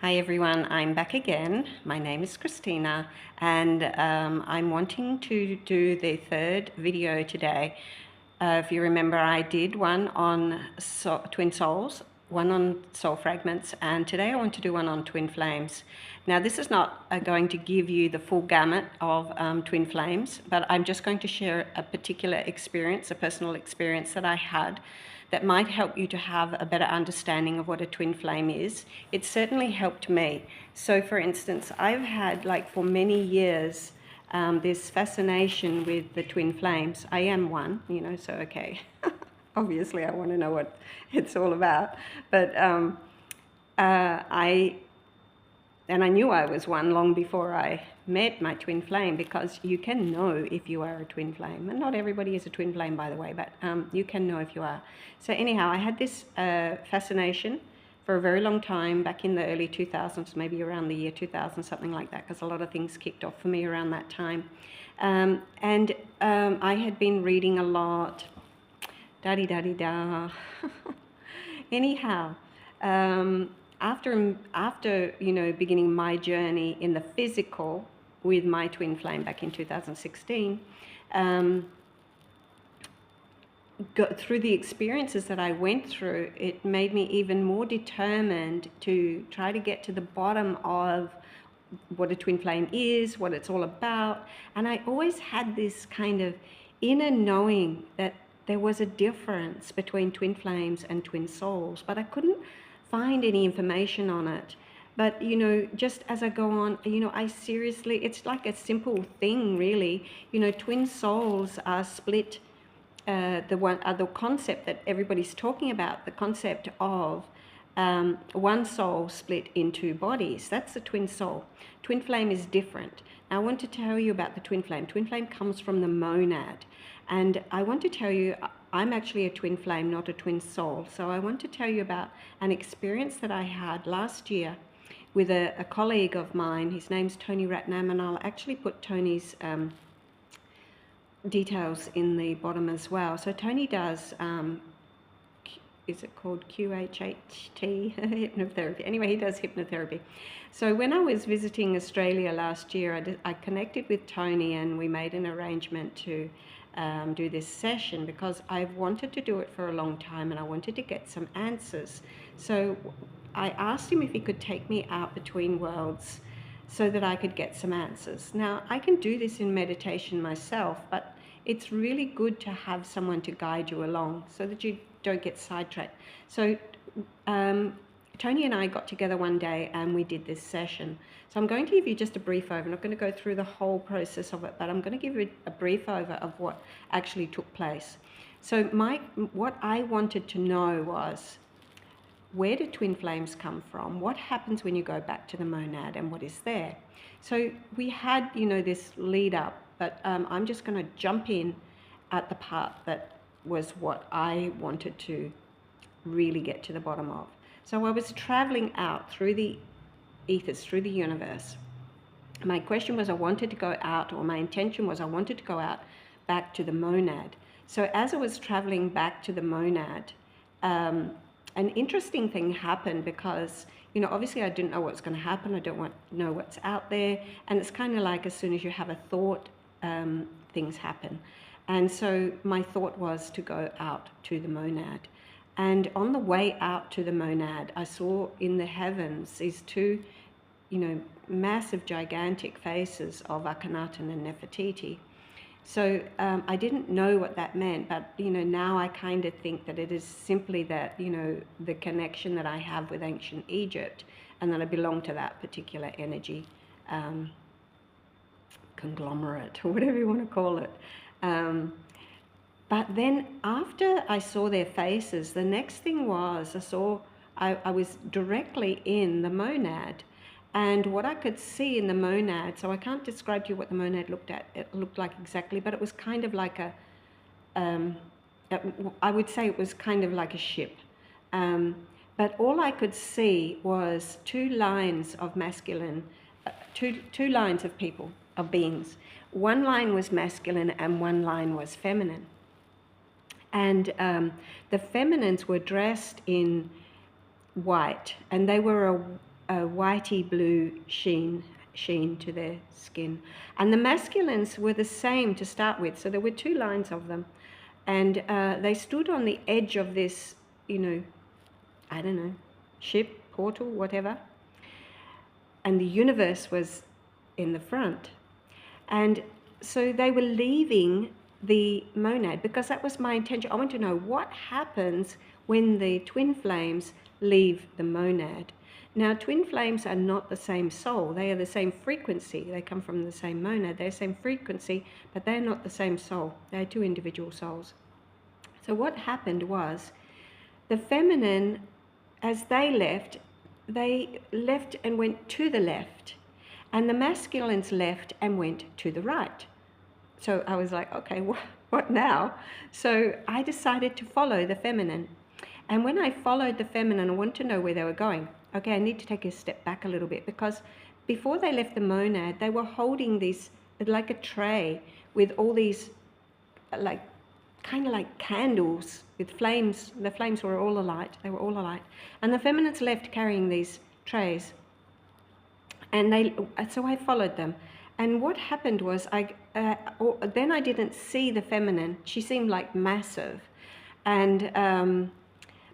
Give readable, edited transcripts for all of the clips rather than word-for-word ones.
Hi everyone, I'm back again. My name is Christina and I'm wanting to do the third video today. If you remember, I did one on twin souls, one on soul fragments, and today I want to do one on twin flames. Now this is not going to give you the full gamut of twin flames, but I'm just going to share a particular experience, a personal experience that I had that might help you to have a better understanding of what a twin flame is. It certainly helped me. So for instance, I've had, like, for many years, this fascination with the twin flames. I am one, so okay. Obviously I want to know what it's all about. But I knew I was one long before I met my twin flame, because you can know if you are a twin flame. And not everybody is a twin flame, by the way, but you can know if you are. So anyhow, I had this fascination for a very long time back in the early 2000s, maybe around the year 2000, something like that, because a lot of things kicked off for me around that time. I had been reading a lot, da-di-da-di-da. Anyhow, after beginning my journey in the physical with my twin flame back in 2016, through the experiences that I went through, it made me even more determined to try to get to the bottom of what a twin flame is, what it's all about. And I always had this kind of inner knowing that there was a difference between twin flames and twin souls, but I couldn't find any information on it. But just as I go on, I seriously, it's like a simple thing, really. Twin souls are split. The concept that everybody's talking about, the concept of one soul split in two bodies. That's the twin soul. Twin flame is different. Now, I want to tell you about the twin flame. Twin flame comes from the monad. And I want to tell you, I'm actually a twin flame, not a twin soul. So I want to tell you about an experience that I had last year with a colleague of mine. His name's Tony Ratnam, and I'll actually put Tony's details in the bottom as well. So Tony does, is it called QHHT, hypnotherapy? Anyway, he does hypnotherapy. So when I was visiting Australia last year, I connected with Tony, and we made an arrangement to do this session, because I've wanted to do it for a long time and I wanted to get some answers. So I asked him if he could take me out between worlds so that I could get some answers. Now, I can do this in meditation myself, but it's really good to have someone to guide you along so that you don't get sidetracked. So Tony and I got together one day and we did this session. So I'm going to give you just a brief over. I'm not going to go through the whole process of it, but I'm going to give you a brief over of what actually took place. So what I wanted to know was, where do twin flames come from? What happens when you go back to the monad, and what is there? So we had, this lead up, but I'm just going to jump in at the part that was what I wanted to really get to the bottom of. So I was traveling out through the ethers, through the universe. My question was, I wanted to go out, or my intention was, I wanted to go out back to the monad. So as I was traveling back to the monad, an interesting thing happened, because obviously I didn't know what's going to happen. I don't know what's out there, and it's kind of like, as soon as you have a thought, things happen. And so my thought was to go out to the monad. And on the way out to the monad, I saw in the heavens these two, massive, gigantic faces of Akhenaten and Nefertiti. So I didn't know what that meant, but now I kind of think that it is simply that, the connection that I have with ancient Egypt, and that I belong to that particular energy conglomerate, or whatever you want to call it. But then after I saw their faces, the next thing was, I was directly in the monad. And what I could see in the monad, so I can't describe to you what the monad looked like exactly, but it was kind of like I would say it was kind of like a ship. But all I could see was two lines of masculine, two lines of people, of beings. One line was masculine and one line was feminine. And the feminines were dressed in white, and they were a whitey blue sheen to their skin. And the masculines were the same to start with. So there were two lines of them. And they stood on the edge of this, I don't know, ship, portal, whatever. And the universe was in the front. And so they were leaving the monad, because that was my intention. I want to know what happens when the twin flames leave the monad. Now, twin flames are not the same soul. They are the same frequency. They come from the same monad. They're the same frequency, but they're not the same soul. They're two individual souls. So what happened was the feminine, as they left and went to the left, and the masculines left and went to the right. So I was like, okay, what now? So I decided to follow the feminine. And when I followed the feminine, I wanted to know where they were going. Okay, I need to take a step back a little bit, because before they left the monad, they were holding this, like a tray with all these, kind of like candles with flames. The flames were all alight. They were all alight. And the feminines left carrying these trays. And so I followed them. And what happened was, then I didn't see the feminine. She seemed like massive. And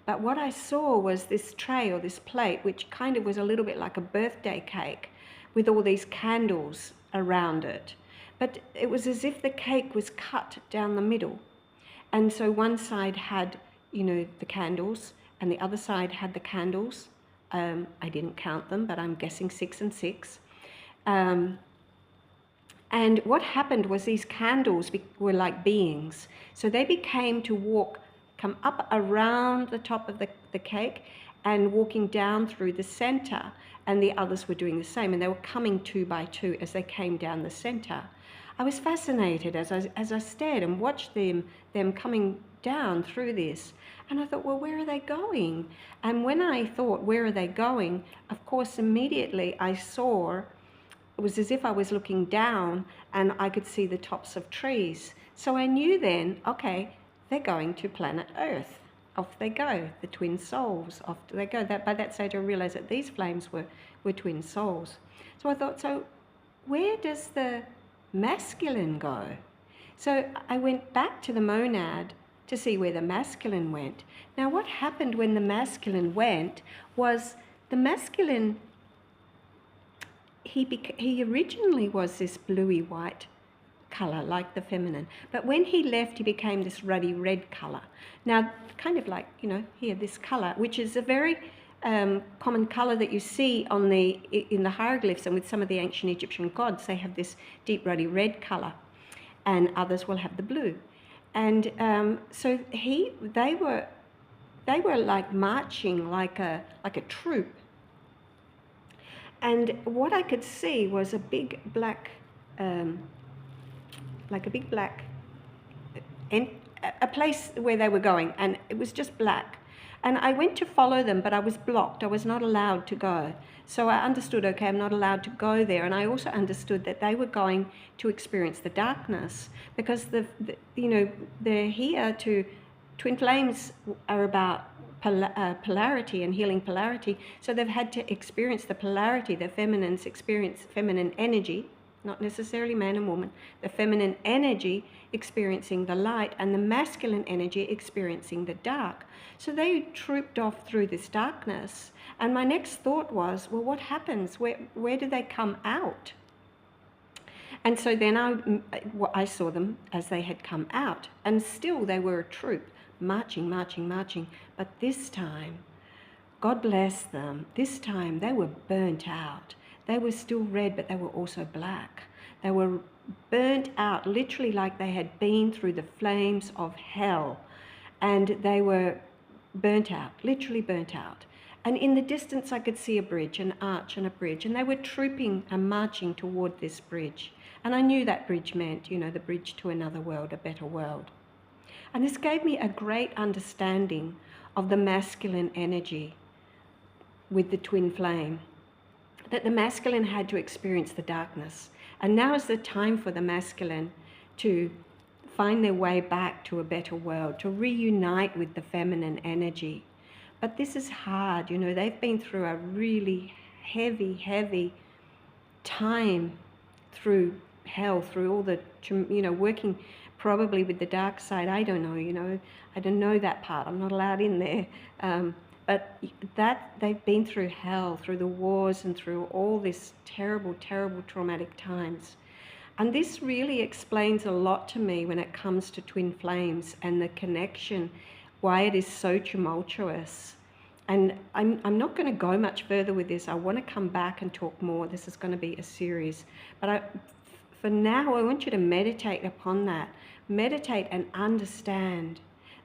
but what I saw was this tray or this plate, which kind of was a little bit like a birthday cake with all these candles around it. But it was as if the cake was cut down the middle. And so one side had, the candles, and the other side had the candles. I didn't count them, but I'm guessing 6 and 6. And what happened was these candles were like beings. So they became to come up around the top of the cake and walking down through the center, and the others were doing the same, and they were coming 2 by 2 as they came down the center. I was fascinated as I stared and watched them coming down through this, and I thought, well, where are they going? And when I thought, where are they going, of course, immediately I saw, it was as if I was looking down and I could see the tops of trees. So I knew then, okay, they're going to planet Earth. Off they go, the twin souls, off they go. By that stage I realized that these flames were twin souls. So I thought, so where does the masculine go? So I went back to the monad to see where the masculine went. Now what happened when the masculine went was the masculine, he originally was this bluey white color like the feminine, but when he left he became this ruddy red color. Now kind of like, here, this color, which is a very common color that you see in the hieroglyphs, and with some of the ancient Egyptian gods, they have this deep ruddy red color, and others will have the blue. And so they were like marching like a troop. And what I could see was a big black, a place where they were going, and it was just black. And I went to follow them, but I was blocked. I was not allowed to go. So I understood, okay, I'm not allowed to go there. And I also understood that they were going to experience the darkness, because they're here to, twin flames are about polarity and healing polarity. So they've had to experience the polarity. The feminines experience feminine energy, not necessarily man and woman, the feminine energy experiencing the light, and the masculine energy experiencing the dark. So they trooped off through this darkness. And my next thought was, well, what happens? Where do they come out? And so then I saw them as they had come out, and still they were a troop, marching, marching, marching. But this time, God bless them, this time they were burnt out. They were still red, but they were also black. They were burnt out, literally like they had been through the flames of hell. And they were burnt out, literally burnt out. And in the distance I could see a bridge, an arch and a bridge, and they were trooping and marching toward this bridge. And I knew that bridge meant, the bridge to another world, a better world. And this gave me a great understanding of the masculine energy with the twin flame, that the masculine had to experience the darkness. And now is the time for the masculine to find their way back to a better world, to reunite with the feminine energy. But this is hard, they've been through a really heavy, heavy time through hell, through all the, working probably with the dark side. I don't know, I don't know that part. I'm not allowed in there. But that they've been through hell, through the wars and through all this terrible, terrible traumatic times. And this really explains a lot to me when it comes to twin flames and the connection, why it is so tumultuous. And I'm not going to go much further with this. I want to come back and talk more. This is going to be a series. But for now, I want you to meditate upon that. Meditate and understand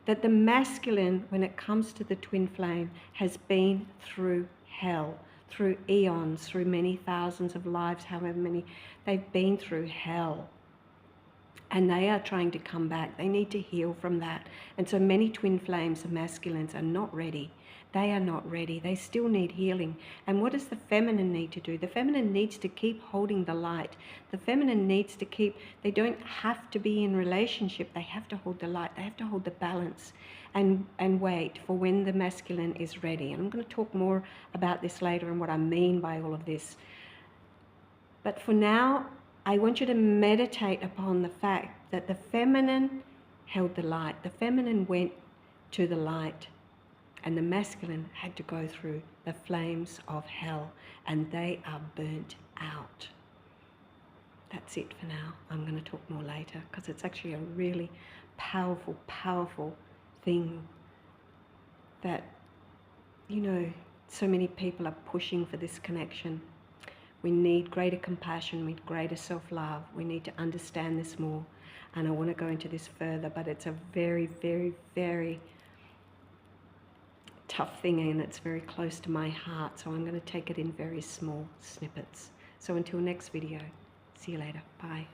that the masculine, when it comes to the twin flame, has been through hell, through eons, through many thousands of lives, however many. They've been through hell. And they are trying to come back. They need to heal from that. And so many twin flames and masculines are not ready. They are not ready. They still need healing. And what does the feminine need to do? The feminine needs to keep holding the light. The feminine needs to keep, they don't have to be in relationship. They have to hold the light. They have to hold the balance and wait for when the masculine is ready. And I'm going to talk more about this later and what I mean by all of this. But for now, I want you to meditate upon the fact that the feminine held the light. The feminine went to the light. And the masculine had to go through the flames of hell, and they are burnt out. That's it for now. I'm going to talk more later, because it's actually a really powerful, powerful thing that, so many people are pushing for this connection. We need greater compassion, we need greater self-love. We need to understand this more. And I want to go into this further, but it's a very, very, very tough thing, and it's very close to my heart, so I'm going to take it in very small snippets. So until next video, see you later. Bye.